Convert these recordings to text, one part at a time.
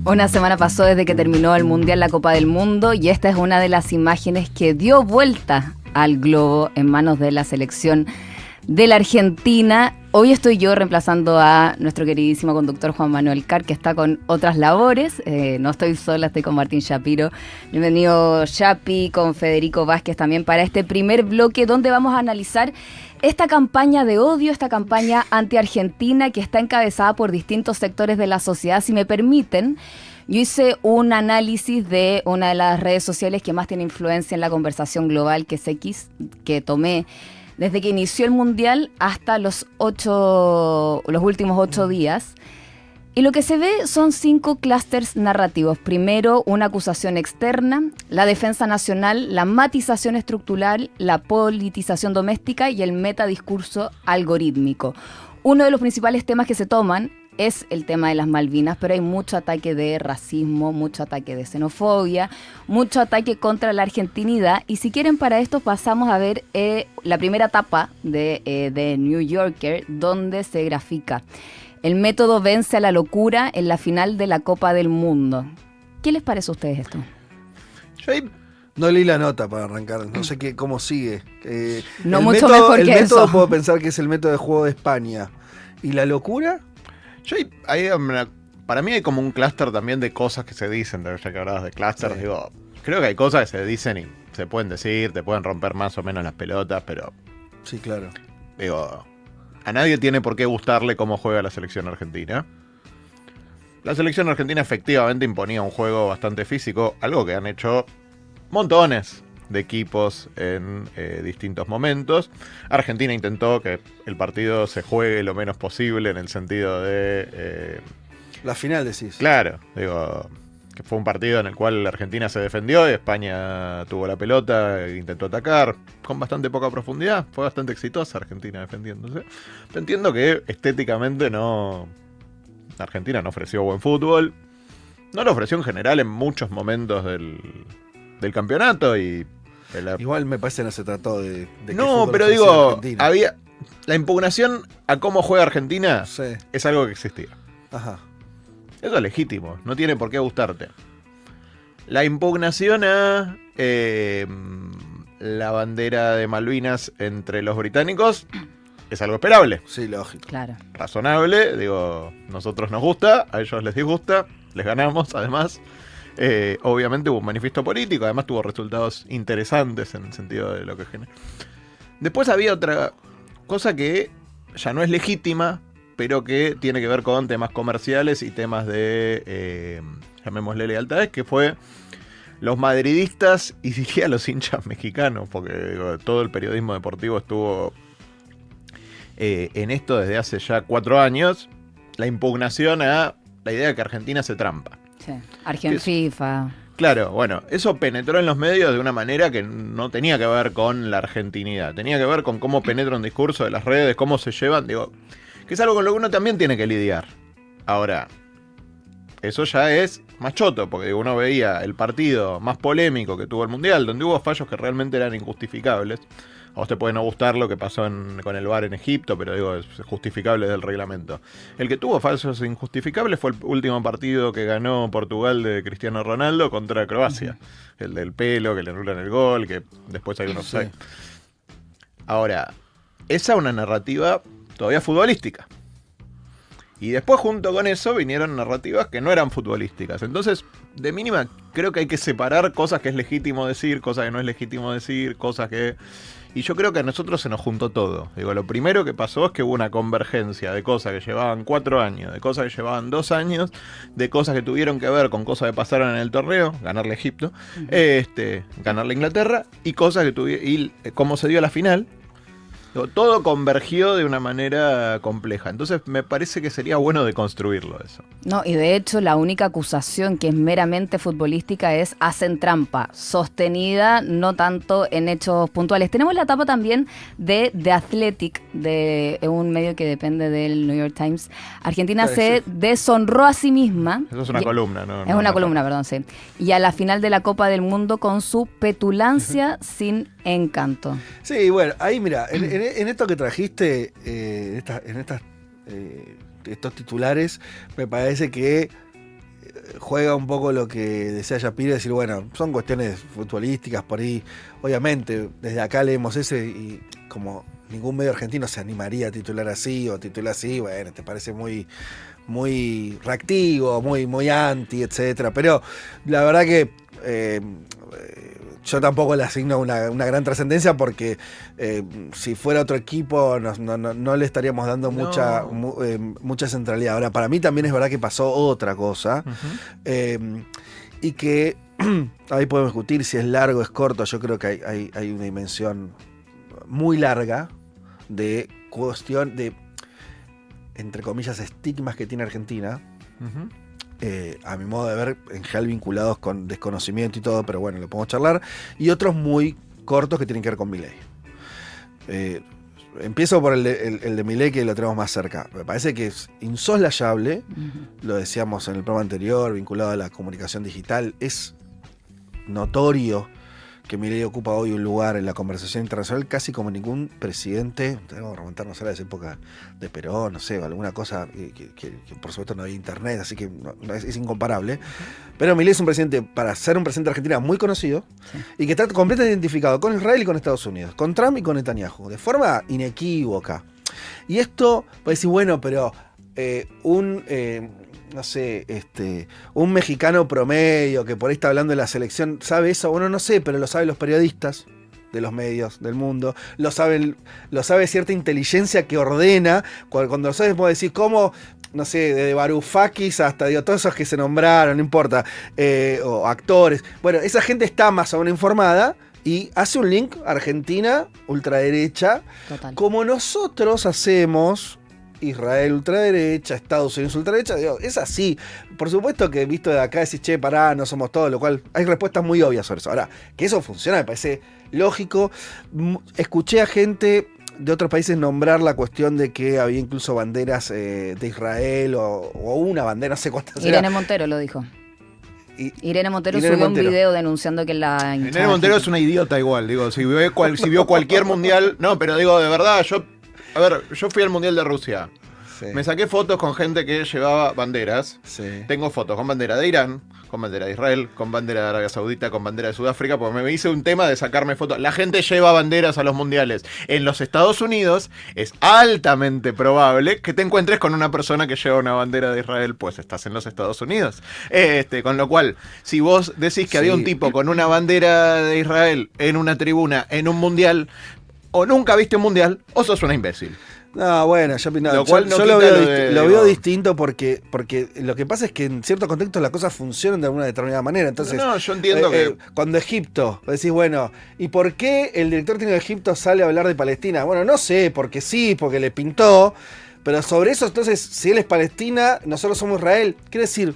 Una semana pasó desde que terminó el Mundial, la Copa del Mundo, y esta es una de las imágenes que dio vuelta al globo en manos de la selección de la Argentina. Hoy estoy yo reemplazando a nuestro queridísimo conductor Juan Manuel Carr, que está con otras labores. No estoy sola, estoy con Martín Shapiro. Bienvenido, Shapi, con Federico Vázquez también para este primer bloque donde vamos a analizar esta campaña de odio, esta campaña anti-argentina que está encabezada por distintos sectores de la sociedad. Si me permiten, yo hice un análisis de una de las redes sociales que más tiene influencia en la conversación global, que es X, que tomé desde que inició el Mundial hasta los últimos 8 días. Y lo que se ve son 5 clústeres narrativos. Primero, una acusación externa, la defensa nacional, la matización estructural, la politización doméstica y el metadiscurso algorítmico. Uno de los principales temas que se toman es el tema de las Malvinas, pero hay mucho ataque de racismo, mucho ataque de xenofobia, mucho ataque contra la argentinidad. Y si quieren, para esto pasamos a ver la primera etapa de New Yorker, donde se grafica: el método vence a la locura en la final de la Copa del Mundo. ¿Qué les parece a ustedes esto? Yo ahí no leí la nota para arrancar, no sé cómo sigue. No mucho mejor que eso. El método puedo pensar que es el método de juego de España. ¿Y la locura? Yo ahí, para mí hay como un clúster también de cosas que se dicen, ya que hablabas de clústeres, Sí. digo, creo que hay cosas que se dicen y se pueden decir, te pueden romper más o menos las pelotas, pero Sí, claro. digo, a nadie tiene por qué gustarle cómo juega la selección argentina. La selección argentina efectivamente imponía un juego bastante físico, algo que han hecho montones de equipos en distintos momentos. Argentina intentó que el partido se juegue lo menos posible en el sentido de... La final decís. Claro, digo, que fue un partido en el cual la Argentina se defendió y España tuvo la pelota e intentó atacar con bastante poca profundidad. Fue bastante exitosa Argentina defendiéndose. Pero entiendo que estéticamente Argentina no ofreció buen fútbol. No lo ofreció en general en muchos momentos del campeonato y... Igual me parece que no se trató de que No, fútbol pero ofreciera digo, Argentina. había... La impugnación a cómo juega Argentina Sí. es algo que existía. Ajá. Eso es legítimo, no tiene por qué gustarte. La impugnación a la bandera de Malvinas entre los británicos es algo esperable, Sí, lógico. Claro. razonable. Digo, nosotros nos gusta, a ellos les disgusta, les ganamos además. Obviamente hubo un manifiesto político, además tuvo resultados interesantes en el sentido de lo que genera. Después había otra cosa que ya no es legítima, pero que tiene que ver con temas comerciales y temas de, llamémosle lealtades, que fue los madridistas y diría los hinchas mexicanos, porque digo, todo el periodismo deportivo estuvo en esto desde hace ya 4 años, la impugnación a la idea de que Argentina se trampa. Sí. FIFA. Claro, bueno, eso penetró en los medios de una manera que no tenía que ver con la argentinidad, tenía que ver con cómo penetra un discurso de las redes, cómo se llevan, digo, que es algo con lo que uno también tiene que lidiar. Ahora, eso ya es más choto, porque digo, uno veía el partido más polémico que tuvo el Mundial, donde hubo fallos que realmente eran injustificables. A vos te puede no gustar lo que pasó con el VAR en Egipto, pero digo, es justificable del reglamento. El que tuvo falsos injustificables fue el último partido que ganó Portugal de Cristiano Ronaldo contra Croacia. El del pelo, que le anulan el gol, que después hay un offside. Ahora, esa es una narrativa todavía futbolística. Y después junto con eso vinieron narrativas que no eran futbolísticas. Entonces, de mínima, creo que hay que separar cosas que es legítimo decir, cosas que no es legítimo decir, cosas que... Y yo creo que a nosotros se nos juntó todo. Digo, lo primero que pasó es que hubo una convergencia de cosas que llevaban 4 años, de cosas que llevaban 2 años, de cosas que tuvieron que ver con cosas que pasaron en el torneo, ganarle a Egipto, ganarle a Inglaterra, y cosas que cómo se dio la final. Todo convergió de una manera compleja. Entonces me parece que sería bueno deconstruirlo eso. No, y de hecho la única acusación que es meramente futbolística es hacen trampa, sostenida no tanto en hechos puntuales. Tenemos la etapa también de The Athletic, de un medio que depende del New York Times. Argentina se deshonró a sí misma. Eso es una columna, ¿no? Es una columna, perdón, sí. Y a la final de la Copa del Mundo con su petulancia sin encanto. Sí, bueno, ahí mira, en esto que trajiste, estos titulares, me parece que juega un poco lo que decía Yapira, decir, bueno, son cuestiones futbolísticas por ahí. Obviamente, desde acá leemos ese y como ningún medio argentino se animaría a titular así o titular así, bueno, te parece muy reactivo, muy anti, etcétera. Pero la verdad que yo tampoco le asigno una gran trascendencia porque si fuera otro equipo no le estaríamos dando mucha centralidad. Ahora, para mí también es verdad que pasó otra cosa y que ahí podemos discutir si es largo o es corto. Yo creo que hay una dimensión muy larga de cuestión de, entre comillas, estigmas que tiene Argentina. A mi modo de ver, en general vinculados con desconocimiento y todo, pero bueno, lo podemos charlar. Y otros muy cortos que tienen que ver con Milei. Empiezo por el de Milei, que lo tenemos más cerca. Me parece que es insoslayable, lo decíamos en el programa anterior, vinculado a la comunicación digital. Es notorio que Milei ocupa hoy un lugar en la conversación internacional casi como ningún presidente. Tenemos que remontarnos a la época de Perón, no sé, alguna cosa que por supuesto no había internet, así que es incomparable. Pero Milei es un presidente, para ser un presidente de Argentina, muy conocido y que está completamente identificado con Israel y con Estados Unidos, con Trump y con Netanyahu, de forma inequívoca. Y esto, puede decir, bueno, pero no sé, un mexicano promedio que por ahí está hablando de la selección, ¿sabe eso? Bueno, no sé, pero lo saben los periodistas de los medios del mundo, lo sabe cierta inteligencia que ordena, cuando lo sabes, puedo decir cómo, no sé, desde Varoufakis hasta, todos esos que se nombraron, no importa, o actores. Bueno, esa gente está más o menos informada y hace un link Argentina, ultraderecha, total, como nosotros hacemos Israel ultraderecha, Estados Unidos ultraderecha, digo, es así. Por supuesto que visto de acá decís, che, pará, no somos todos, lo cual hay respuestas muy obvias sobre eso. Ahora, que eso funciona me parece lógico. Escuché a gente de otros países nombrar la cuestión de que había incluso banderas de Israel o una bandera, no sé cuántas. Irene Montero lo dijo. Irene Montero subió un video denunciando que la hinchada. Irene Montero es una idiota igual, digo, si vio cualquier mundial, no, pero digo, de verdad, yo fui al Mundial de Rusia. Sí. Me saqué fotos con gente que llevaba banderas. Sí. Tengo fotos con bandera de Irán, con bandera de Israel, con bandera de Arabia Saudita, con bandera de Sudáfrica, porque me hice un tema de sacarme fotos. La gente lleva banderas a los mundiales. En los Estados Unidos es altamente probable que te encuentres con una persona que lleva una bandera de Israel, pues estás en los Estados Unidos. Con lo cual, si vos decís que había un tipo con una bandera de Israel en una tribuna, en un mundial, o nunca viste un mundial, o sos una imbécil. No, bueno, yo lo veo distinto porque lo que pasa es que en ciertos contextos las cosas funcionan de alguna determinada manera. Entonces, yo entiendo que cuando Egipto, decís, bueno, ¿y por qué el director técnico de Egipto sale a hablar de Palestina? Bueno, no sé, porque sí, porque le pintó, pero sobre eso, entonces, si él es Palestina, nosotros somos Israel. Quiere decir,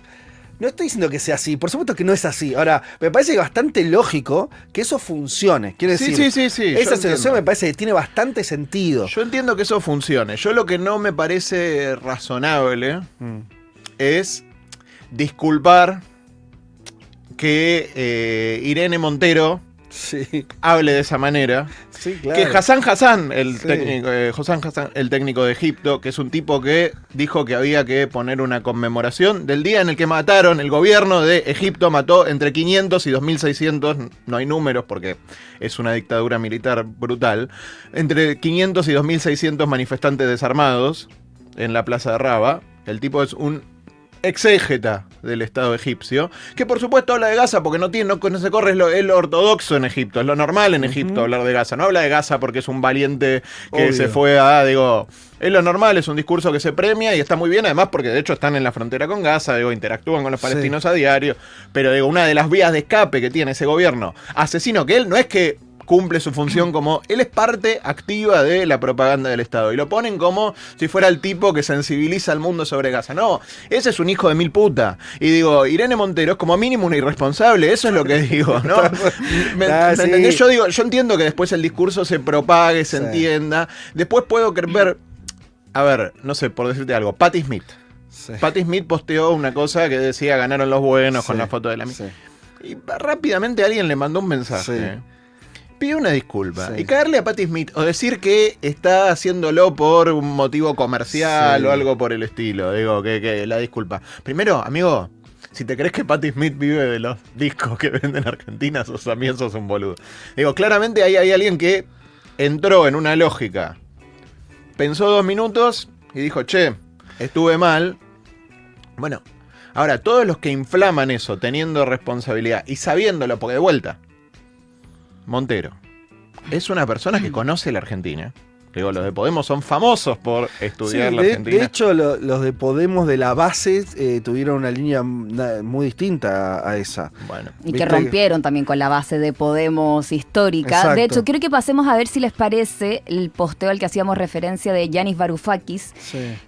no estoy diciendo que sea así, por supuesto que no es así. Ahora, me parece bastante lógico que eso funcione. Quiere decir, sí. Esa situación me parece que tiene bastante sentido. Yo entiendo que eso funcione. Yo lo que no me parece razonable es disculpar que Irene Montero hable de esa manera. Sí, claro. Que Hassan, el técnico de Egipto, que es un tipo que dijo que había que poner una conmemoración del día en el que mataron, el gobierno de Egipto mató entre 500 y 2.600, no hay números porque es una dictadura militar brutal, entre 500 y 2.600 manifestantes desarmados en la plaza de Raba. El tipo es un exégeta del Estado egipcio, que por supuesto habla de Gaza porque no se corre, es lo ortodoxo en Egipto, es lo normal en Egipto hablar de Gaza, no habla de Gaza porque es un valiente que se fue es lo normal, es un discurso que se premia y está muy bien, además porque de hecho están en la frontera con Gaza, interactúan con los palestinos a diario, pero una de las vías de escape que tiene ese gobierno asesino, que él no es que cumple su función como, él es parte activa de la propaganda del Estado, y lo ponen como si fuera el tipo que sensibiliza al mundo sobre Gaza. No, ese es un hijo de mil puta. Y digo, Irene Montero es como mínimo una irresponsable, eso es lo que digo, ¿no? ¿Me entendés? Yo entiendo que después el discurso se propague, se entienda. Después puedo ver, no sé, por decirte algo, Patti Smith. Sí. Patti Smith posteó una cosa que decía ganaron los buenos con la foto de la misma. Y rápidamente alguien le mandó un mensaje. Pide una disculpa y caerle a Patti Smith o decir que está haciéndolo por un motivo comercial o algo por el estilo. Digo, que la disculpa. Primero, amigo, Si te crees que Patti Smith vive de los discos que venden en Argentina, también sos un boludo. Digo, claramente ahí hay alguien que entró en una lógica. Pensó 2 minutos y dijo, che, estuve mal. Bueno, ahora, todos los que inflaman eso, teniendo responsabilidad y sabiéndolo, porque de vuelta, Montero es una persona que conoce la Argentina. Digo, los de Podemos son famosos por estudiar la Argentina. De hecho, los de Podemos de la base tuvieron una línea muy distinta a esa. Bueno. Y que rompieron también con la base de Podemos histórica. Exacto. De hecho, quiero que pasemos a ver si les parece el posteo al que hacíamos referencia de Yanis Varoufakis,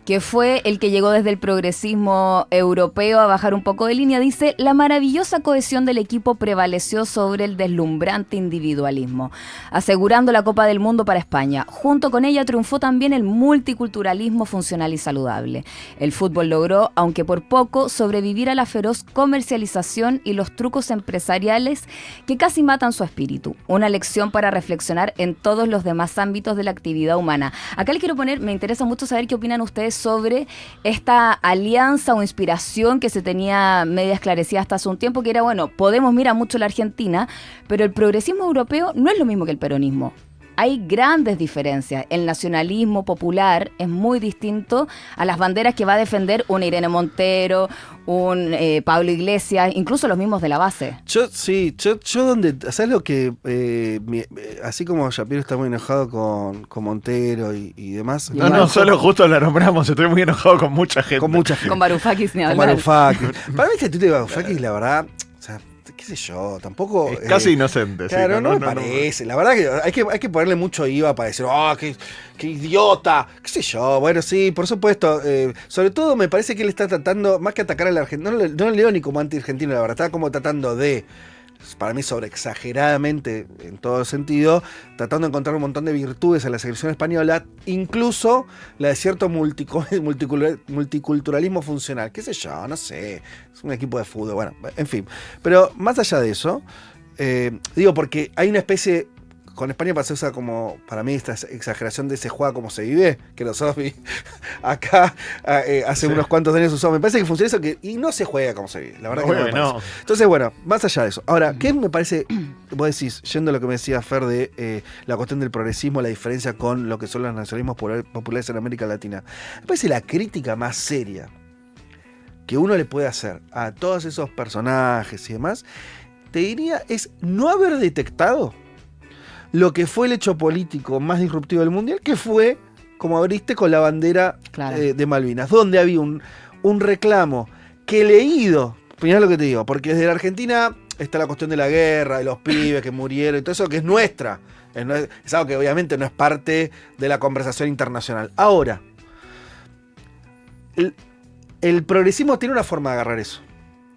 que fue el que llegó desde el progresismo europeo a bajar un poco de línea. Dice, la maravillosa cohesión del equipo prevaleció sobre el deslumbrante individualismo, asegurando la Copa del Mundo para España. Junto con ella triunfó también el multiculturalismo funcional y saludable. El fútbol logró, aunque por poco, sobrevivir a la feroz comercialización y los trucos empresariales que casi matan su espíritu. Una lección para reflexionar en todos los demás ámbitos de la actividad humana. Acá les quiero poner, me interesa mucho saber qué opinan ustedes sobre esta alianza o inspiración que se tenía media esclarecida hasta hace un tiempo, que era, bueno, Podemos mira mucho la Argentina, pero el progresismo europeo no es lo mismo que el peronismo. Hay grandes diferencias. El nacionalismo popular es muy distinto a las banderas que va a defender una Irene Montero, un Pablo Iglesias, incluso los mismos de la base. Yo donde, ¿sabes lo que? Así como Shapiro está muy enojado con Montero y demás. No, solo justo la nombramos, estoy muy enojado con mucha gente. Con mucha gente. Con Varoufakis ni hablar. Con Varoufakis. Para mí este tuit de Varoufakis, la verdad, o sea, qué sé yo, tampoco... Es casi inocente. Claro, sí, no me parece. La verdad que hay que ponerle mucho IVA para decir, ¡oh, qué idiota! ¿Qué sé yo? Bueno, sí, por supuesto. Sobre todo me parece que él está tratando, más que atacar a la Argentina, no le leo ni como anti-argentino, la verdad, está como tratando de... para mí sobreexageradamente en todo sentido, tratando de encontrar un montón de virtudes en la selección española, incluso la de cierto multiculturalismo funcional, qué sé yo, no sé, es un equipo de fútbol, bueno, en fin. Pero más allá de eso, digo, porque hay una especie... Con España pasa esa como, para mí, esta exageración de se juega como se vive, que nosotros acá hace unos cuantos años usamos. Me parece que funciona eso y no se juega como se vive. La verdad que no. Entonces, bueno, más allá de eso. Ahora, ¿qué me parece? Vos decís, yendo a lo que me decía Fer de la cuestión del progresismo, la diferencia con lo que son los nacionalismos populares en América Latina. Me parece la crítica más seria que uno le puede hacer a todos esos personajes y demás, te diría, es no haber detectado lo que fue el hecho político más disruptivo del Mundial, que fue, como abriste, con la bandera de Malvinas, donde había un reclamo que leído, mirá lo que te digo, porque desde la Argentina está la cuestión de la guerra, de los pibes que murieron y todo eso, que es nuestra, es algo que obviamente no es parte de la conversación internacional. Ahora, el progresismo tiene una forma de agarrar eso,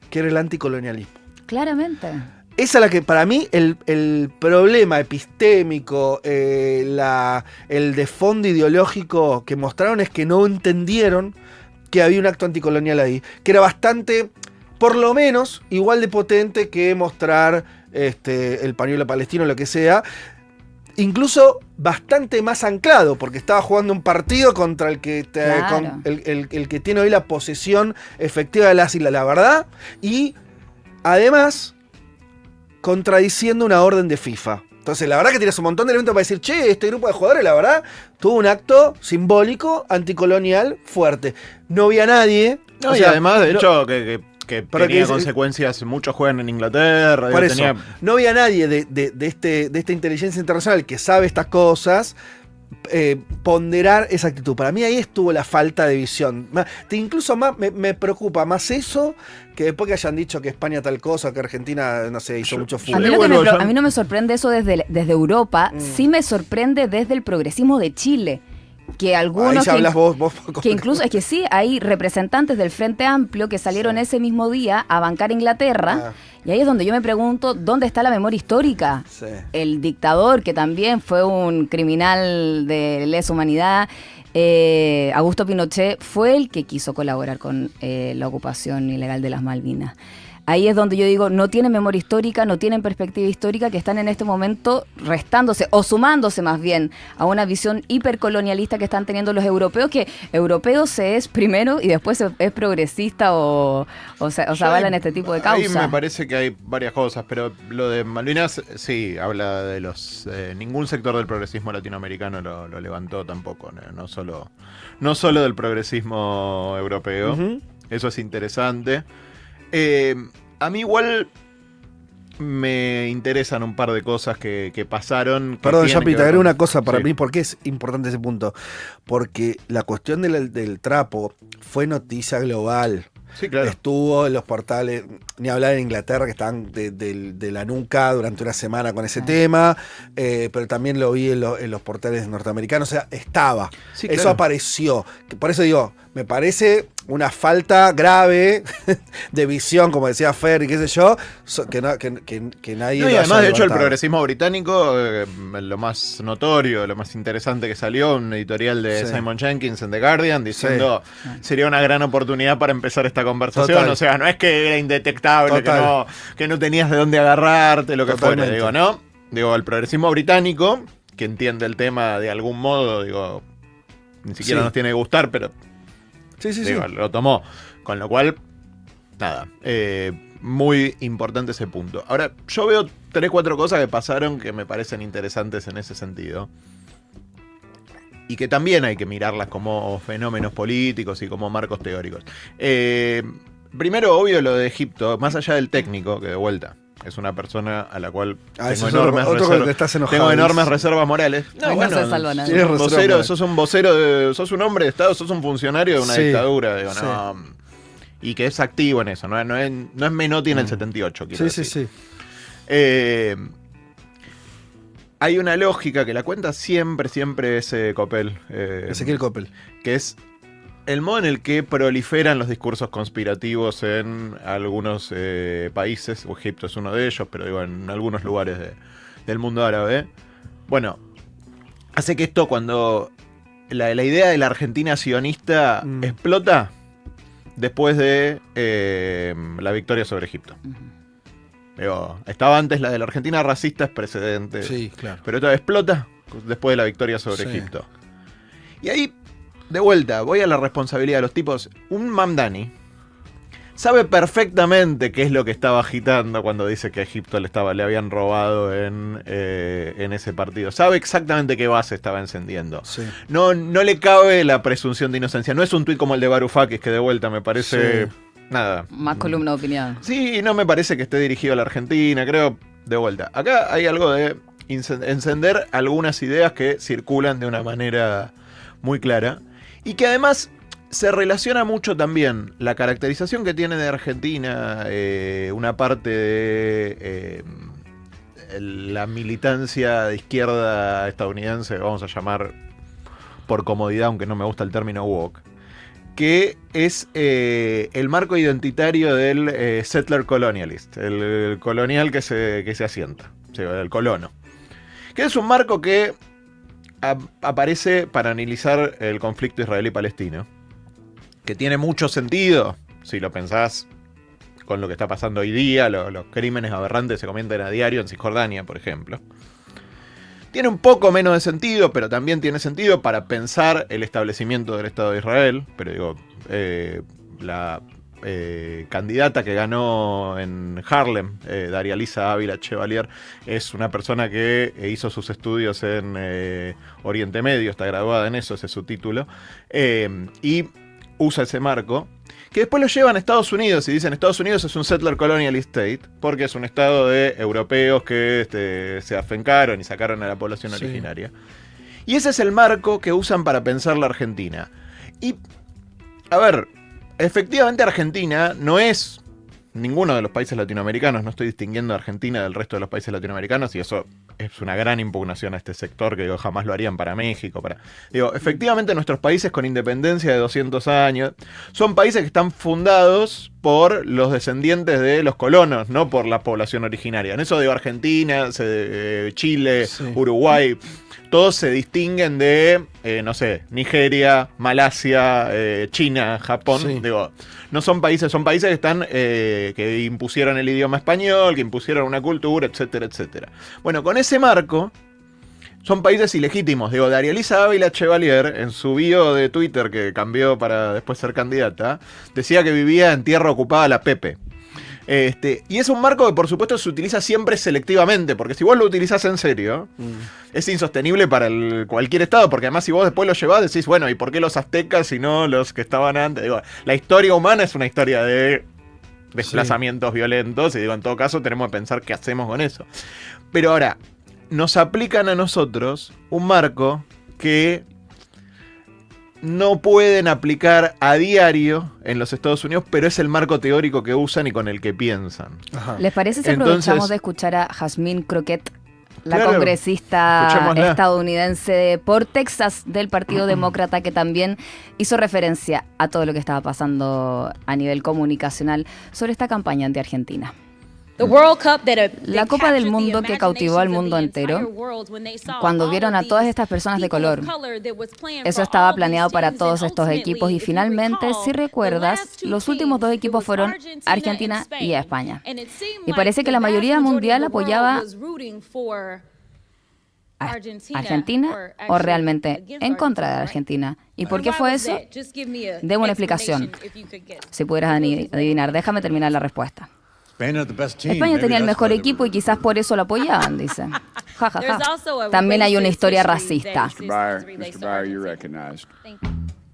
que era el anticolonialismo. Claramente. Esa es la que para mí el problema epistémico, el de fondo ideológico que mostraron es que no entendieron que había un acto anticolonial ahí, que era bastante, por lo menos, igual de potente que mostrar el pañuelo palestino o lo que sea, incluso bastante más anclado, porque estaba jugando un partido contra el que el que tiene hoy la posesión efectiva de las islas, la verdad, y además contradiciendo una orden de FIFA. Entonces, la verdad que tienes un montón de elementos para decir, che, este grupo de jugadores, la verdad, tuvo un acto simbólico, anticolonial, fuerte. No había nadie. No, y además, de hecho, que tenía consecuencias, muchos juegan en Inglaterra. Por eso, no había nadie de esta inteligencia internacional que sabe estas cosas, ponderar esa actitud. Para mí ahí estuvo la falta de visión. Incluso más me preocupa más eso que después que hayan dicho que España tal cosa, que Argentina, no sé, hizo mucho fútbol. A mí no me sorprende eso desde Europa, sí me sorprende desde el progresismo de Chile. Que algunos que incluso es que sí, hay representantes del Frente Amplio que salieron ese mismo día a bancar Inglaterra, y ahí es donde yo me pregunto dónde está la memoria histórica. El dictador, que también fue un criminal de lesa humanidad, Augusto Pinochet, fue el que quiso colaborar con la ocupación ilegal de las Malvinas. ahí es donde yo digo, no tienen memoria histórica, no tienen perspectiva histórica, que están en este momento restándose o sumándose más bien a una visión hipercolonialista que están teniendo los europeos, que europeos se es primero y después es progresista o se avalan este tipo de causas. Ahí me parece que hay varias cosas, pero lo de Malvinas sí, habla de los... ningún sector del progresismo latinoamericano lo levantó tampoco, no solo del progresismo europeo. Ujú. Eso es interesante. A mí igual me interesan un par de cosas que pasaron. Perdón, tienen Yapi, que te ver agrego con- una cosa para Sí. mí, ¿por qué es importante ese punto? Porque la cuestión del trapo fue noticia global. Sí, claro. Estuvo en los portales, ni hablar en Inglaterra, que estaban de la nuca durante una semana con ese tema, pero también lo vi en los portales norteamericanos, o sea, estaba. Sí, Eso claro. apareció. Por eso digo, me parece una falta grave de visión, como decía Fer y qué sé yo, que nadie No, y lo además, haya de hecho, el levantado. progresismo británico, lo más notorio, lo más interesante que salió, un editorial de Sí. Simon Jenkins en The Guardian diciendo sería una gran oportunidad para empezar esta conversación. Total. O sea, no es que era indetectable, Total. que no tenías de dónde agarrarte, lo que fuera. Totalmente. Digo, ¿no? Digo, el progresismo británico, que entiende el tema de algún modo, digo, ni siquiera Sí. nos tiene que gustar, pero Sí, sí, digo, sí. lo tomó. Con lo cual, nada, muy importante ese punto. Ahora, yo veo 3-4 cosas que pasaron que me parecen interesantes en ese sentido. Y que también hay que mirarlas como fenómenos políticos y como marcos teóricos. Primero, obvio, lo de Egipto, más allá del técnico, que de vuelta es una persona a la cual Eso tengo es enormes, otro con el que estás enojado. tengo enormes reservas morales. Ahí no se salva nadie. Tienes reservas Vocero, morales. sos un vocero, sos un hombre de Estado, sos un funcionario de una Sí, dictadura. Digo, sí. no, y que es activo en eso, no es Menotti en el 78, quiero Sí, sí, decir. sí. Hay una lógica que la cuenta siempre ese Coppel. Ezequiel Coppel. Que es el modo en el que proliferan los discursos conspirativos en algunos países. Egipto es uno de ellos, pero digo, en algunos lugares del mundo árabe. Bueno, hace que esto, cuando la idea de la Argentina sionista explota después de la victoria sobre Egipto. Digo, estaba antes la de la Argentina racista, es precedente. Sí, claro. Pero esto explota después de la victoria sobre Sí. Egipto. Y ahí, de vuelta, voy a la responsabilidad de los tipos. Un Mamdani sabe perfectamente qué es lo que estaba agitando cuando dice que a Egipto le habían robado en ese partido. Sabe exactamente qué base estaba encendiendo. Sí. No le cabe la presunción de inocencia. No es un tuit como el de Varoufakis, que de vuelta me parece... Sí. Nada. Más columna de opinión. Sí, no me parece que esté dirigido a la Argentina, creo, de vuelta. Acá hay algo de encender algunas ideas que circulan de una manera muy clara y que además se relaciona mucho también la caracterización que tiene de Argentina una parte de la militancia de izquierda estadounidense, vamos a llamar por comodidad, aunque no me gusta el término woke, que es el marco identitario del settler colonialist, el colonial que se asienta, o sea, el colono. Que es un marco que aparece para analizar el conflicto israelí-palestino, que tiene mucho sentido, si lo pensás con lo que está pasando hoy día, los crímenes aberrantes se comentan a diario en Cisjordania, por ejemplo. Tiene un poco menos de sentido, pero también tiene sentido para pensar el establecimiento del Estado de Israel. Pero digo, la candidata que ganó en Harlem, Daria Lisa Ávila Chevalier, es una persona que hizo sus estudios en Oriente Medio, está graduada en eso, ese es su título, y usa ese marco, que después lo llevan a Estados Unidos y dicen Estados Unidos es un settler colonial state porque es un estado de europeos que se afincaron y sacaron a la población Sí. originaria. Y ese es el marco que usan para pensar la Argentina. Y, a ver, efectivamente Argentina no es ninguno de los países latinoamericanos, no estoy distinguiendo a Argentina del resto de los países latinoamericanos y eso es una gran impugnación a este sector que digo, jamás lo harían para México. Digo, efectivamente nuestros países con independencia de 200 años son países que están fundados por los descendientes de los colonos, no por la población originaria. En eso digo Argentina, Chile, Sí. Uruguay, todos se distinguen de, no sé, Nigeria, Malasia, China, Japón. Sí. Digo, no son países que están, que impusieron el idioma español, que impusieron una cultura, etcétera, etcétera. Bueno, con ese marco, son países ilegítimos. Digo, Darialisa Ávila Chevalier, en su bio de Twitter, que cambió para después ser candidata, decía que vivía en tierra ocupada la Pepe. Y es un marco que por supuesto se utiliza siempre selectivamente, porque si vos lo utilizás en serio, es insostenible para cualquier estado, porque además si vos después lo llevás, decís, bueno, ¿y por qué los aztecas y no los que estaban antes? Digo, la historia humana es una historia de desplazamientos violentos, y digo, en todo caso tenemos que pensar qué hacemos con eso. Pero ahora, nos aplican a nosotros un marco que no pueden aplicar a diario en los Estados Unidos, pero es el marco teórico que usan y con el que piensan. Ajá. ¿Les parece si Entonces, aprovechamos de escuchar a Jasmine Crockett, la claro, congresista escuchémosla. estadounidense por Texas del Partido Demócrata, que también hizo referencia a todo lo que estaba pasando a nivel comunicacional sobre esta campaña anti Argentina? La Copa del Mundo que cautivó al mundo entero, cuando vieron a todas estas personas de color. Eso estaba planeado para todos estos equipos y finalmente, si recuerdas, los últimos 2 equipos fueron Argentina y España. Y parece que la mayoría mundial apoyaba a Argentina o realmente en contra de Argentina. ¿Y por qué fue eso? Deme una explicación. Si pudieras adivinar, déjame terminar la respuesta. España tenía el mejor equipo y quizás por eso lo apoyaban, dice. Ja, ja, ja. También hay una historia racista.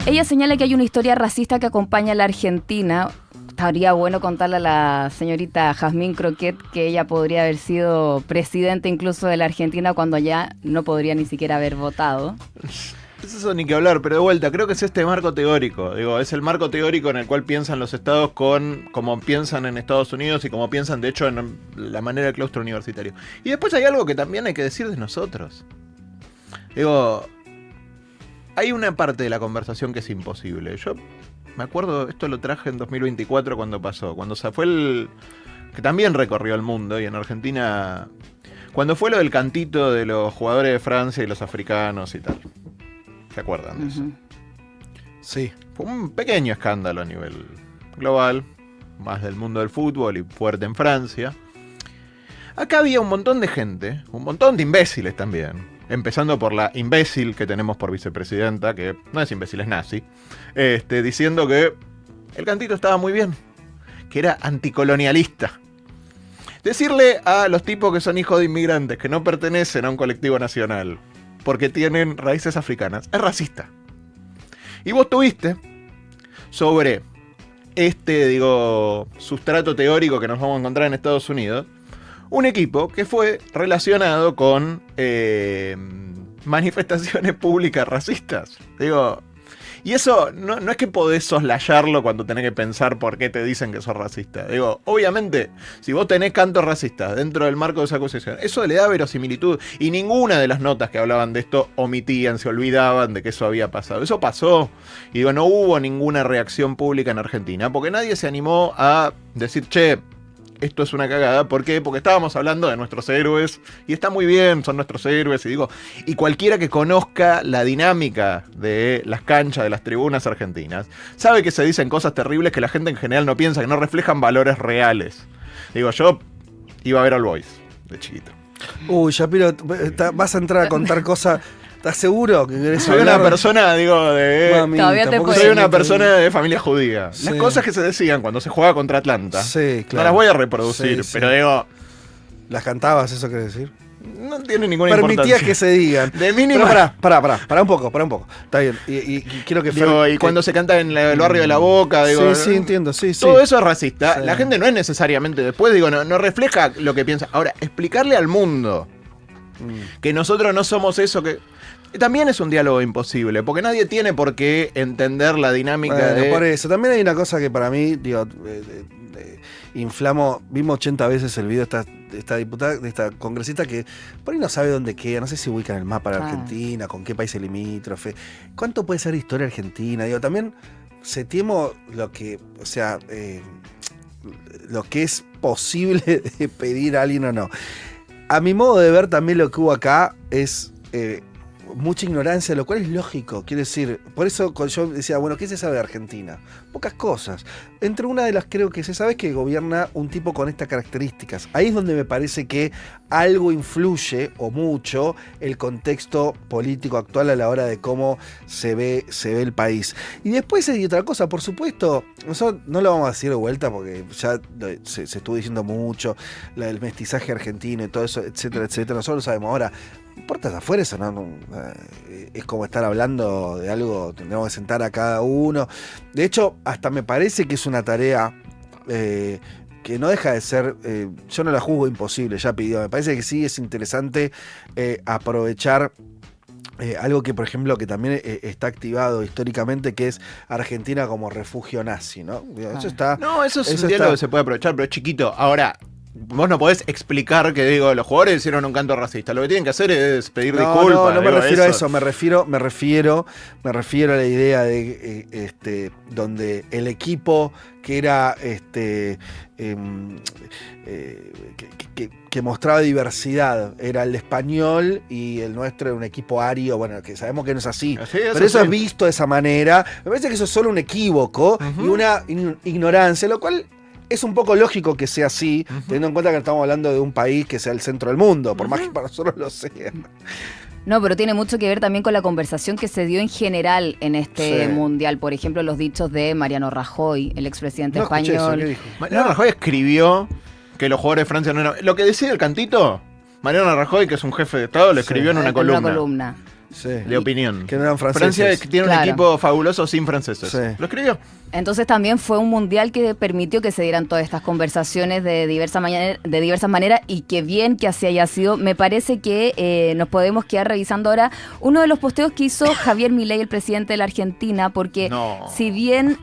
Ella señala que hay una historia racista que acompaña a la Argentina. Estaría bueno contarle a la señorita Jasmine Crockett que ella podría haber sido presidenta incluso de la Argentina cuando ya no podría ni siquiera haber votado. Eso ni que hablar, pero de vuelta, creo que es este marco teórico. Digo, es el marco teórico en el cual piensan los estados como piensan en Estados Unidos y como piensan, de hecho, en la manera del claustro universitario. Y después hay algo que también hay que decir de nosotros. Digo, hay una parte de la conversación que es imposible. Yo me acuerdo, esto lo traje en 2024 cuando pasó, cuando fue que también recorrió el mundo y en Argentina, cuando fue lo del cantito de los jugadores de Francia y los africanos y tal. ¿Se acuerdan de eso? Sí. Fue un pequeño escándalo a nivel global, más del mundo del fútbol y fuerte en Francia. Acá había un montón de gente, un montón de imbéciles también, empezando por la imbécil que tenemos por vicepresidenta, que no es imbécil, es nazi, diciendo que el cantito estaba muy bien, que era anticolonialista. Decirle a los tipos que son hijos de inmigrantes, que no pertenecen a un colectivo nacional, porque tienen raíces africanas, es racista. Y vos tuviste sobre sustrato teórico que nos vamos a encontrar en Estados Unidos, un equipo que fue relacionado con manifestaciones públicas racistas. Y eso no es que podés soslayarlo cuando tenés que pensar por qué te dicen que sos racista. Obviamente, si vos tenés cantos racistas dentro del marco de esa acusación, eso le da verosimilitud. Y ninguna de las notas que hablaban de esto omitían, se olvidaban de que eso había pasado. Eso pasó. Y no hubo ninguna reacción pública en Argentina, porque nadie se animó a decir, che, esto es una cagada. ¿Por qué? Porque estábamos hablando de nuestros héroes, y está muy bien, son nuestros héroes, y cualquiera que conozca la dinámica de las canchas, de las tribunas argentinas, sabe que se dicen cosas terribles que la gente en general no piensa, que no reflejan valores reales. Yo iba a ver All Boys de chiquito. Uy, Shapiro, vas a entrar a contar cosas. ¿Estás seguro que querés Soy hablar? una persona, Mami, Todavía te tampoco puedes- soy se una mete- persona de familia judía. Sí. Las cosas que se decían cuando se juega contra Atlanta, Sí, claro. no las voy a reproducir, Sí, sí. pero ¿Las cantabas, eso querés decir? no tiene ninguna Permitías importancia. que se digan. De mínima. Pero pará un poco. Está bien. Y quiero que Y cuando se canta en el barrio de La Boca, Sí, entiendo, sí. todo eso es racista. Sí. La gente no es necesariamente después, no refleja lo que piensa. Ahora, explicarle al mundo que nosotros no somos eso que... También es un diálogo imposible, porque nadie tiene por qué entender la dinámica Bueno, por eso. También hay una cosa que para mí, inflamo, vimos 80 veces el video de esta diputada, de esta congresista que por ahí no sabe dónde queda, no sé si ubican el mapa de Argentina, con qué país es limítrofe, cuánto puede ser historia argentina, también setiemos lo que, lo que es posible de pedir a alguien o no. A mi modo de ver también lo que hubo acá es mucha ignorancia, lo cual es lógico. Quiero decir, por eso yo decía, bueno, ¿qué se sabe de Argentina? Pocas cosas. Entre una de las creo que se sabe es que gobierna un tipo con estas características. Ahí es donde me parece que algo influye, o mucho, el contexto político actual a la hora de cómo se ve el país. Y después hay otra cosa, por supuesto, nosotros no lo vamos a decir de vuelta porque ya se estuvo diciendo mucho, el mestizaje argentino y todo eso, etcétera, etcétera. Nosotros lo sabemos ahora. Puertas afuera, eso es como estar hablando de algo, tendremos que sentar a cada uno. De hecho, hasta me parece que es una tarea que no deja de ser, yo no la juzgo imposible, ya pidió, me parece que sí es interesante aprovechar algo que, por ejemplo, que también está activado históricamente, que es Argentina como refugio nazi, ¿no? Eso está... No, eso es un diálogo que se puede aprovechar, pero es chiquito. Ahora... Vos no podés explicar que, digo, los jugadores hicieron un canto racista. Lo que tienen que hacer es pedir disculpas. No me refiero a eso. Me refiero a la idea de donde el equipo que era que mostraba diversidad era el español y el nuestro era un equipo ario. Bueno, que sabemos que no es así. Pero eso es visto de esa manera. Me parece que eso es solo un equívoco y una ignorancia, lo cual... Es un poco lógico que sea así, teniendo en cuenta que estamos hablando de un país que sea el centro del mundo, por más que para nosotros lo sea. No, pero tiene mucho que ver también con la conversación que se dio en general en este mundial. Por ejemplo, los dichos de Mariano Rajoy, el expresidente español. Eso, Mariano Rajoy escribió que los jugadores de Francia no eran... Lo que decía el cantito, Mariano Rajoy, que es un jefe de Estado, lo escribió en una columna. De opinión. Que no eran franceses. Francia tiene un equipo fabuloso sin franceses. Lo escribió. Entonces también fue un mundial que permitió que se dieran todas estas conversaciones de diversas maneras, y que bien que así haya sido. Me parece que nos podemos quedar revisando ahora uno de los posteos que hizo Javier Milei, el presidente de la Argentina, porque si bien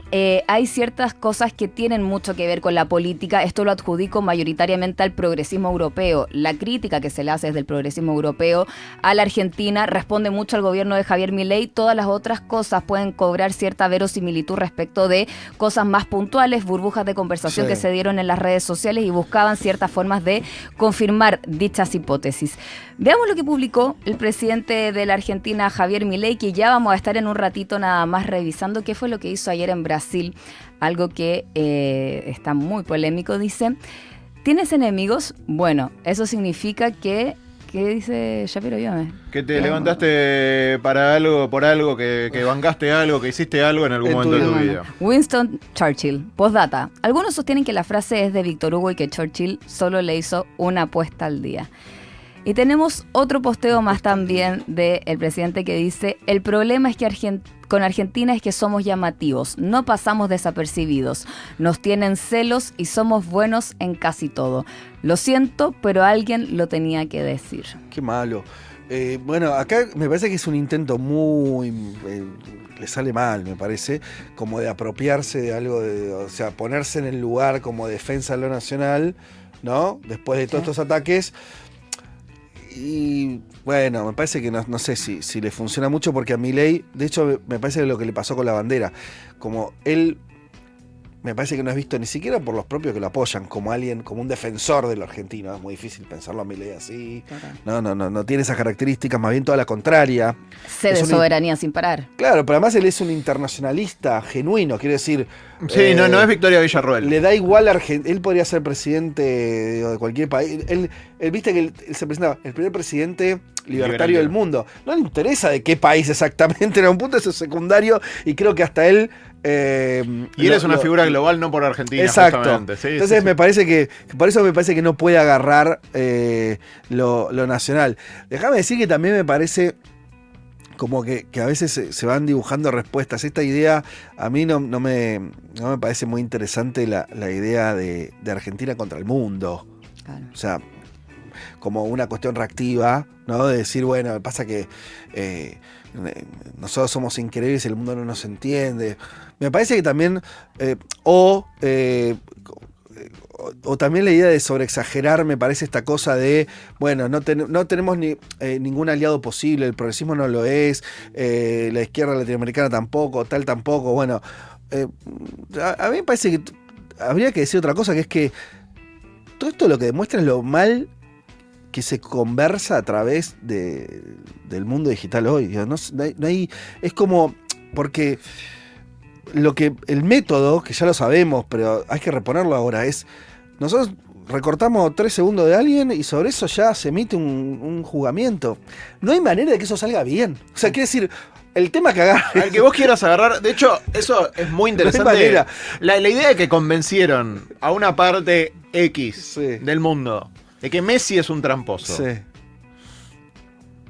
hay ciertas cosas que tienen mucho que ver con la política, esto lo adjudico mayoritariamente al progresismo europeo. La crítica que se le hace desde el progresismo europeo a la Argentina responde mucho al gobierno de Javier Milei. Todas las otras cosas pueden cobrar cierta verosimilitud respecto de cosas más puntuales, burbujas de conversación que se dieron en las redes sociales y buscaban ciertas formas de confirmar dichas hipótesis. Veamos lo que publicó el presidente de la Argentina, Javier Milei, que ya vamos a estar en un ratito nada más revisando qué fue lo que hizo ayer en Brasil, algo que está muy polémico. Dice: ¿tienes enemigos? Bueno, eso significa que... ¿Qué dice Shapiro? Que te levantaste para algo, por algo, que bancaste algo, que hiciste algo en algún momento de tu vida. Winston Churchill. Postdata. Algunos sostienen que la frase es de Víctor Hugo y que Churchill solo le hizo una apuesta al día. Y tenemos otro posteo más también del presidente que dice: el problema es que con Argentina es que somos llamativos, no pasamos desapercibidos, nos tienen celos y somos buenos en casi todo. Lo siento, pero alguien lo tenía que decir. Qué malo. Bueno, acá me parece que es un intento muy... le sale mal, me parece, como de apropiarse de algo, o sea, ponerse en el lugar como defensa de lo nacional, ¿no? Después de todos estos ataques... Y bueno, me parece que no sé si le funciona mucho, porque a Milei, de hecho, me parece lo que le pasó con la bandera. Como él, me parece que no es visto ni siquiera por los propios que lo apoyan, como alguien, como un defensor de lo argentino. Es muy difícil pensarlo a Milei así. No tiene esas características, más bien toda la contraria. Sede de soberanía sin parar. Claro, pero además él es un internacionalista genuino, quiere decir... Sí, no es Victoria Villarroel. Le da igual a Argentina. Él podría ser presidente de cualquier país. Él viste que él se presentaba el primer presidente libertario del mundo. No le interesa de qué país exactamente, en un punto eso es secundario, y creo que hasta él... y él es una figura global, no por Argentina. Exacto. Justamente. Sí, entonces me parece que, por eso me parece que no puede agarrar lo nacional. Déjame decir que también me parece... como que a veces se van dibujando respuestas. Esta idea, a mí no me parece muy interesante la idea de Argentina contra el mundo. Claro. O sea, como una cuestión reactiva, ¿no? De decir, bueno, pasa que nosotros somos increíbles y el mundo no nos entiende. Me parece que también, o también la idea de sobreexagerar, me parece esta cosa de, bueno, no tenemos ningún aliado posible, el progresismo no lo es, la izquierda latinoamericana tampoco, tal tampoco. Bueno, a mí me parece que habría que decir otra cosa, que es que todo esto lo que demuestra es lo mal que se conversa a través del mundo digital hoy. No hay, es como, porque el método, que ya lo sabemos, pero hay que reponerlo ahora, es, nosotros recortamos 3 segundos de alguien y sobre eso ya se emite un juzgamiento. No hay manera de que eso salga bien. O sea, quiere decir, el tema que agarre. Al que vos quieras agarrar. De hecho, eso es muy interesante. La idea de que convencieron a una parte X del mundo de que Messi es un tramposo. Sí.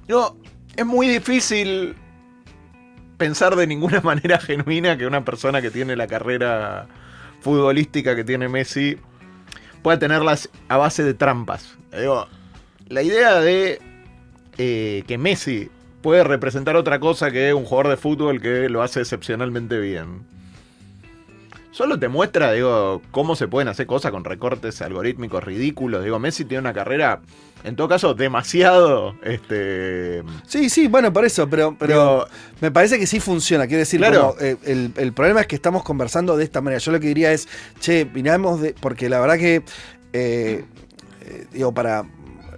No, es muy difícil pensar de ninguna manera genuina que una persona que tiene la carrera futbolística que tiene Messi pueda tenerlas a base de trampas. Digo, la idea de que Messi puede representar otra cosa que un jugador de fútbol que lo hace excepcionalmente bien. Solo te muestra, digo, cómo se pueden hacer cosas con recortes algorítmicos ridículos. Digo, Messi tiene una carrera, en todo caso, demasiado... Sí, bueno, por eso, pero digo, me parece que sí funciona. Quiere decir, claro, como, el problema es que estamos conversando de esta manera. Yo lo que diría es, miramos porque la verdad que, digo,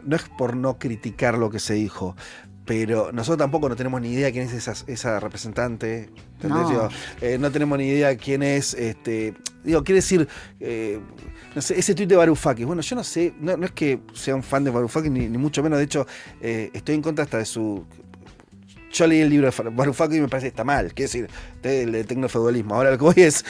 no es por no criticar lo que se dijo, pero nosotros tampoco no tenemos ni idea quién es esa representante. ¿Entendés? No. No tenemos ni idea quién es. Digo, quiere decir, no sé, ese tuit de Varoufakis. Bueno, yo no sé, no es que sea un fan de Varoufakis, ni mucho menos. De hecho, estoy en contra hasta de su. Yo leí el libro de Varoufakis y me parece que está mal. Quiero decir, de tecnofeudalismo. Ahora lo que voy es.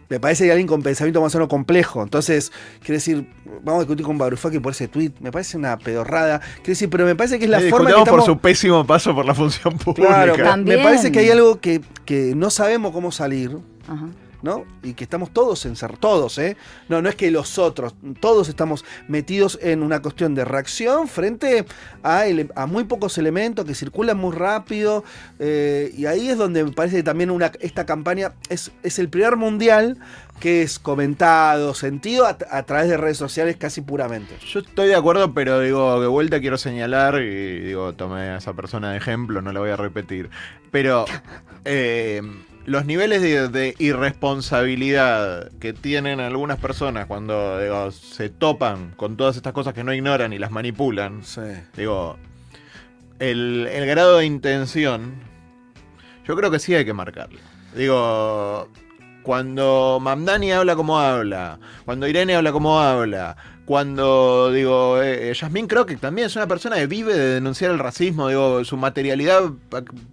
Me parece que hay alguien con pensamiento más o menos complejo. Entonces, quiero decir, vamos a discutir con Varoufakis por ese tuit. Me parece una pedorrada. Quiero decir, pero me parece que es la forma que estamos... por su pésimo paso por la función pública. Claro, me parece que hay algo que no sabemos cómo salir. Ajá. ¿No? Y que estamos todos encerrados, todos, ¿eh? No es que los otros, todos estamos metidos en una cuestión de reacción frente a muy pocos elementos que circulan muy rápido, y ahí es donde me parece que también esta campaña es el primer mundial que es comentado, sentido a través de redes sociales casi puramente. Yo estoy de acuerdo, pero digo, de vuelta quiero señalar, y digo, tomé a esa persona de ejemplo, no la voy a repetir, pero... los niveles de irresponsabilidad que tienen algunas personas cuando digo, se topan con todas estas cosas que no ignoran y las manipulan, sí. Digo, el grado de intención, yo creo que sí hay que marcarlo. Digo, cuando Mamdani habla como habla, cuando Irene habla como habla, cuando, digo, Yasmín creo que también es una persona que vive de denunciar el racismo, digo, su materialidad,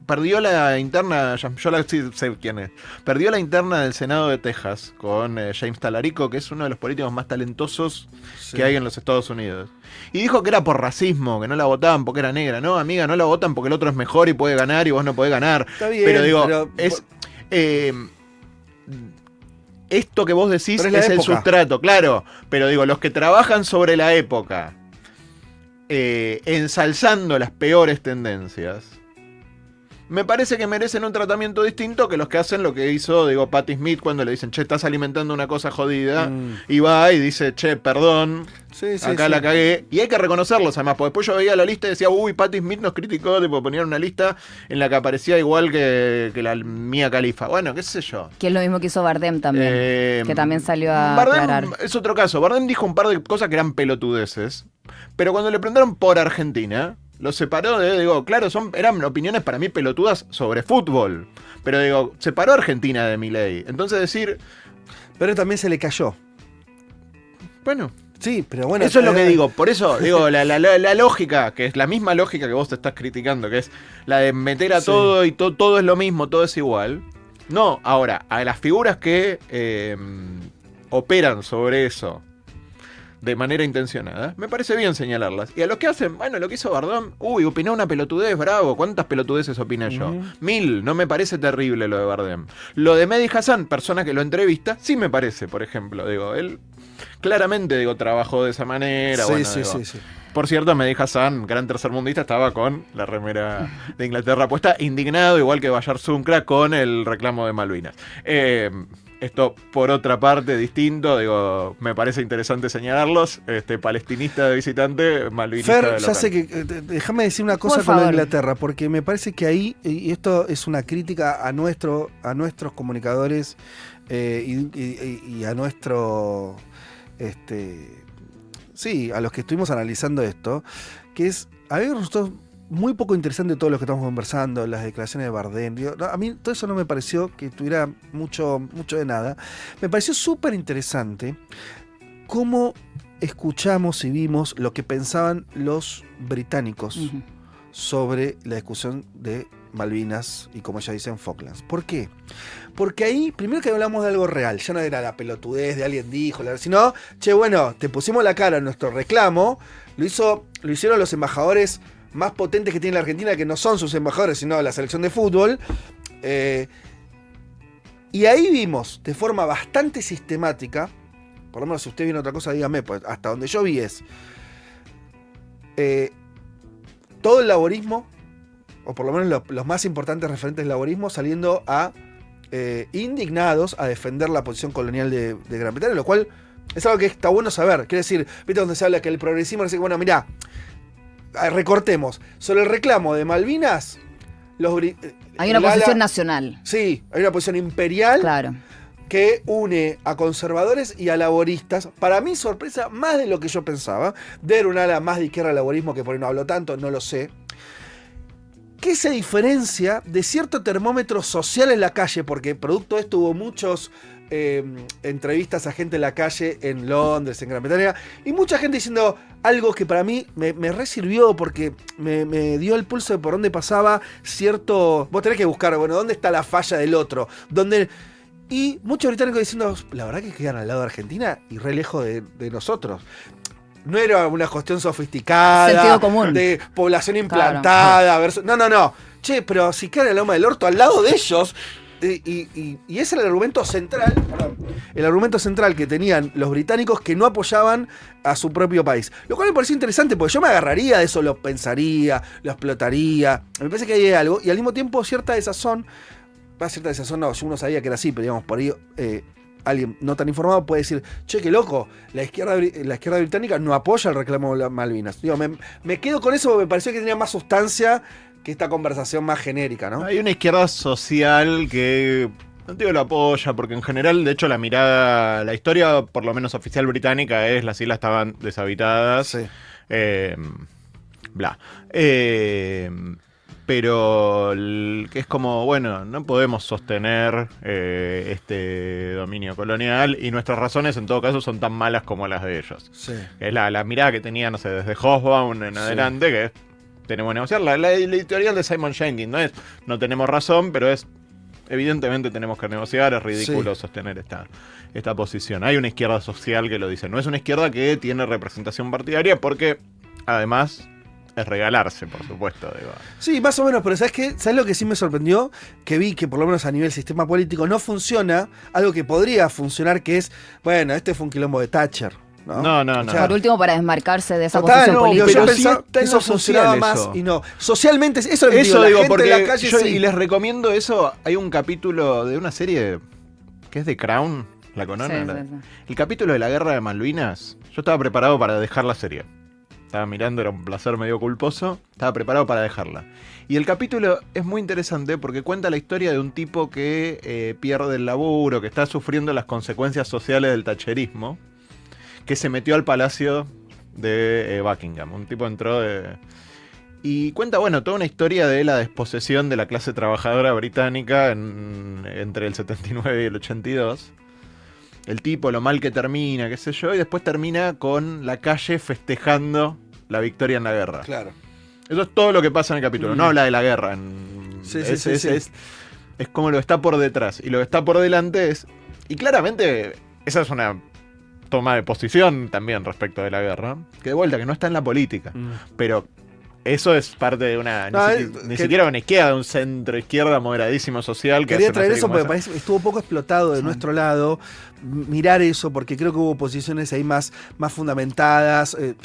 perdió la interna, yo sí sé quién es, perdió la interna del Senado de Texas con James Talarico, que es uno de los políticos más talentosos que hay en los Estados Unidos. Y dijo que era por racismo, que no la votaban porque era negra. No, amiga, no la votan porque el otro es mejor y puede ganar y vos no podés ganar. Está bien, pero digo, es... esto que vos decís es el sustrato, claro, pero digo, los que trabajan sobre la época, ensalzando las peores tendencias, me parece que merecen un tratamiento distinto que los que hacen lo que hizo, digo, Patti Smith cuando le dicen, che, estás alimentando una cosa jodida, y va y dice, che, perdón, acá la cagué, y hay que reconocerlos además, porque después yo veía la lista y decía, uy, Patti Smith nos criticó, tipo, ponían una lista en la que aparecía igual que la Mia Khalifa, bueno, qué sé yo. Que es lo mismo que hizo Bardem también, que también salió a Bardem aclarar. Es otro caso, Bardem dijo un par de cosas que eran pelotudeces, pero cuando le preguntaron por Argentina... Lo separó digo, claro, eran opiniones para mí pelotudas sobre fútbol. Pero digo, separó a Argentina de Milei. Entonces decir... Pero también se le cayó. Bueno. Sí, pero bueno... Eso es lo que digo. Por eso, digo, la lógica, que es la misma lógica que vos te estás criticando, que es la de meter a todo y todo es lo mismo, todo es igual. No, ahora, a las figuras que operan sobre eso de manera intencionada, me parece bien señalarlas. Y a los que hacen, bueno, lo que hizo Bardem, opinó una pelotudez, bravo, ¿cuántas pelotudeces opiné yo? 1000, no me parece terrible lo de Bardem. Lo de Mehdi Hasan, persona que lo entrevista, sí me parece, por ejemplo, digo, él claramente, digo, trabajó de esa manera. Sí, bueno, sí, digo, sí. Por cierto, Mehdi Hasan, gran tercermundista, estaba con la remera de Inglaterra puesta, indignado, igual que Bayar Zuncra, con el reclamo de Malvinas. Esto, por otra parte, distinto, digo, me parece interesante señalarlos. Palestinista de visitante, malvinista de local. Ya sé que... déjame decir una cosa con lo de Inglaterra, porque me parece que ahí, y esto es una crítica a nuestros comunicadores y a nuestro sí, a los que estuvimos analizando esto, que es, a mí me resultó muy poco interesante todo lo que estamos conversando, las declaraciones de Bardem. Digo, no, a mí todo eso no me pareció que tuviera mucho de nada. Me pareció súper interesante cómo escuchamos y vimos lo que pensaban los británicos sobre la discusión de Malvinas y, como ya dicen, Falklands. ¿Por qué? Porque ahí, primero que hablamos de algo real, ya no era la pelotudez de alguien dijo, sino, che, bueno, te pusimos la cara en nuestro reclamo, lo hicieron los embajadores más potentes que tiene la Argentina, que no son sus embajadores, sino la selección de fútbol. Y ahí vimos, de forma bastante sistemática, por lo menos si usted viene otra cosa, dígame, pues hasta donde yo vi es todo el laborismo, o por lo menos los más importantes referentes del laborismo, saliendo a indignados a defender la posición colonial de Gran Bretaña, lo cual es algo que está bueno saber. Quiere decir, ¿viste donde se habla que el progresismo dice, bueno, mirá, recortemos, sobre el reclamo de Malvinas, hay una posición nacional. Sí, hay una posición imperial, claro, que une a conservadores y a laboristas. Para mí, sorpresa, más de lo que yo pensaba. De ver un ala más de izquierda al laborismo, que por ahí no hablo tanto, no lo sé. ¿Qué se diferencia de cierto termómetro social en la calle? Porque producto de esto hubo muchos entrevistas a gente en la calle en Londres, en Gran Bretaña, y mucha gente diciendo algo que para mí me resirvió, porque me dio el pulso de por dónde pasaba cierto... Vos tenés que buscar, bueno, ¿dónde está la falla del otro? Y muchos británicos diciendo, la verdad que quedan al lado de Argentina y re lejos de nosotros. No era una cuestión sofisticada, sentido común, de población implantada. Claro. No. Che, pero si quedan en la Loma del Orto al lado de ellos. Y ese era el argumento central, el argumento central que tenían los británicos, que no apoyaban a su propio país. Lo cual me pareció interesante, porque yo me agarraría de eso, lo pensaría, lo explotaría. Me parece que hay algo, y al mismo tiempo cierta desazón no, yo uno sabía que era así, pero digamos, por ahí alguien no tan informado puede decir, che, qué loco, la izquierda británica no apoya el reclamo de las Malvinas. Digo, me quedo con eso porque me pareció que tenía más sustancia que esta conversación más genérica, ¿no? Hay una izquierda social que, no digo lo apoya, porque en general, de hecho, la historia, por lo menos oficial británica, es las islas estaban deshabitadas. Sí. Pero que es como, bueno, no podemos sostener este dominio colonial, y nuestras razones en todo caso son tan malas como las de ellos. Sí. Es la mirada que tenía, no sé, desde Hobsbawm en adelante, que es, tenemos que negociar. La editorial de Simon Jenkins no tenemos razón, pero es, evidentemente tenemos que negociar, es ridículo sostener esta posición. Hay una izquierda social que lo dice, no es una izquierda que tiene representación partidaria, porque además es regalarse, por supuesto. Digo. Sí, más o menos, pero ¿sabes qué? ¿Sabes lo que sí me sorprendió? Que vi que por lo menos a nivel sistema político no funciona algo que podría funcionar, que es, bueno, este fue un quilombo de Thatcher. No. O sea, por último, para desmarcarse de esa total, posición política. Yo pero pensaba sí que eso funcionaba social, más eso. y no. Socialmente, eso digo, la gente porque en la calle sí. y les recomiendo eso. Hay un capítulo de una serie que es de Crown, la conocen. Sí. El capítulo de la guerra de Malvinas. Yo estaba preparado para dejar la serie. Estaba mirando, era un placer medio culposo. Estaba preparado para dejarla. Y el capítulo es muy interesante porque cuenta la historia de un tipo que pierde el laburo, que está sufriendo las consecuencias sociales del thatcherismo, que se metió al palacio de Buckingham. Un tipo entró y cuenta, bueno, toda una historia de la desposesión de la clase trabajadora británica entre el 79 y el 82. El tipo, lo mal que termina, qué sé yo, y después termina con la calle festejando la victoria en la guerra. Claro. Eso es todo lo que pasa en el capítulo. No habla de la guerra. Sí. Es como lo que está por detrás. Y lo que está por delante es... Y claramente esa es una toma de posición también respecto de la guerra. Que de vuelta, que no está en la política. Pero eso es parte de una... Ni siquiera una izquierda, de un centro izquierda moderadísimo social. Que quería traer eso porque parece estuvo poco explotado de nuestro lado. Mirar eso, porque creo que hubo posiciones ahí más fundamentadas, en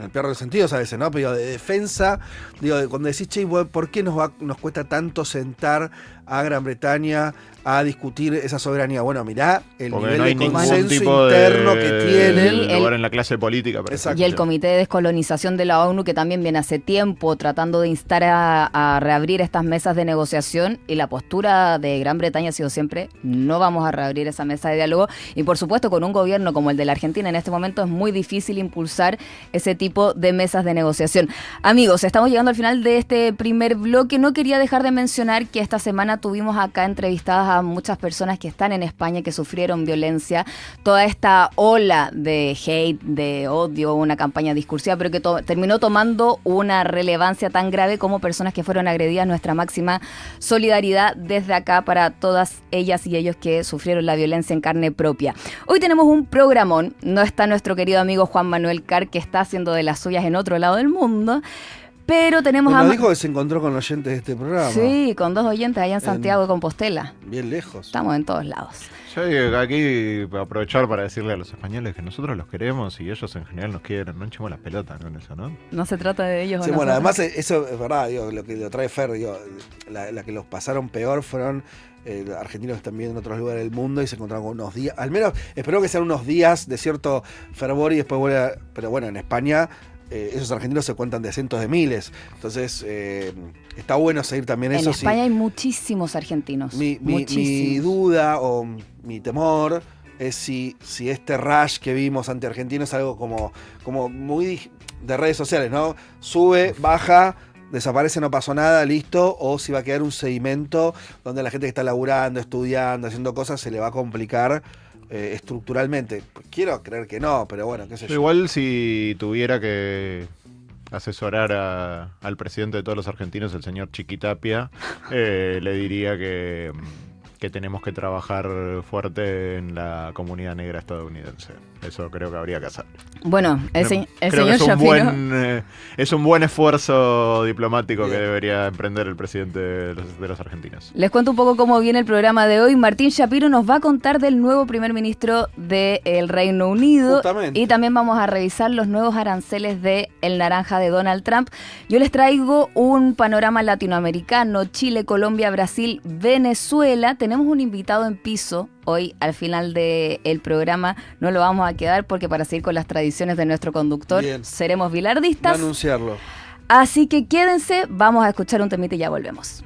el peor de los sentidos a veces, ¿no? Pero de defensa, digo, cuando decís, che, ¿por qué nos cuesta tanto sentar a Gran Bretaña a discutir esa soberanía? Bueno, mirá el porque nivel no hay de consenso tipo interno que tienen. lugar en la clase política. Y el Comité de Descolonización de la ONU, que también viene hace tiempo tiempo tratando de instar a reabrir estas mesas de negociación, y la postura de Gran Bretaña ha sido siempre: no vamos a reabrir esa mesa de diálogo. Y por supuesto, con un gobierno como el de la Argentina en este momento es muy difícil impulsar ese tipo de mesas de negociación. Amigos, estamos llegando al final de este primer bloque. No quería dejar de mencionar que esta semana tuvimos acá entrevistadas a muchas personas que están en España, que sufrieron violencia, toda esta ola de hate, de odio, una campaña discursiva, pero que terminó tomando una relevancia tan grave como personas que fueron agredidas. Nuestra máxima solidaridad desde acá para todas ellas y ellos que sufrieron la violencia en carne propia. Hoy tenemos un programón. No está nuestro querido amigo Juan Manuel Carr, que está haciendo de las suyas en otro lado del mundo, pero tenemos bueno, dijo que se encontró con oyentes de este programa. Sí, con 2 oyentes allá en Santiago de Compostela. Bien lejos. Estamos en todos lados. Yo digo aquí aprovechar para decirle a los españoles que nosotros los queremos y ellos en general nos quieren. No hinchemos las pelotas con eso, ¿no? No se trata de ellos. Sí, bueno, además eso es verdad, digo, lo que lo trae Fer, digo, la que los pasaron peor fueron argentinos que están viendo en otros lugares del mundo y se encontraron con unos días, al menos espero que sean unos días de cierto fervor y después vuelve pero bueno, en España esos argentinos se cuentan de cientos de miles, entonces está bueno seguir también eso. En España hay muchísimos argentinos. Mi duda o mi temor es si este rush que vimos ante Argentina es algo como muy de redes sociales, ¿no? Sube, baja, desaparece, no pasó nada, listo, o si va a quedar un sedimento donde la gente que está laburando, estudiando, haciendo cosas, se le va a complicar estructuralmente. Quiero creer que no, pero bueno, qué sé yo. Igual si tuviera que asesorar al presidente de todos los argentinos, el señor Chiquitapia, le diría que tenemos que trabajar fuerte en la comunidad negra estadounidense. Eso creo que habría que hacer. Bueno, el señor Shapiro Shapiro es un buen esfuerzo diplomático que debería emprender el presidente de los argentinos. Les cuento un poco cómo viene el programa de hoy. Martín Shapiro nos va a contar del nuevo primer ministro del Reino Unido. Justamente. Y también vamos a revisar los nuevos aranceles de el naranja de Donald Trump. Yo les traigo un panorama latinoamericano: Chile, Colombia, Brasil, Venezuela. Tenemos un invitado en piso hoy al final del programa. No lo vamos a quedar porque para seguir con las tradiciones de nuestro conductor seremos bilardistas. Va a anunciarlo. Así que quédense, vamos a escuchar un temita y ya volvemos.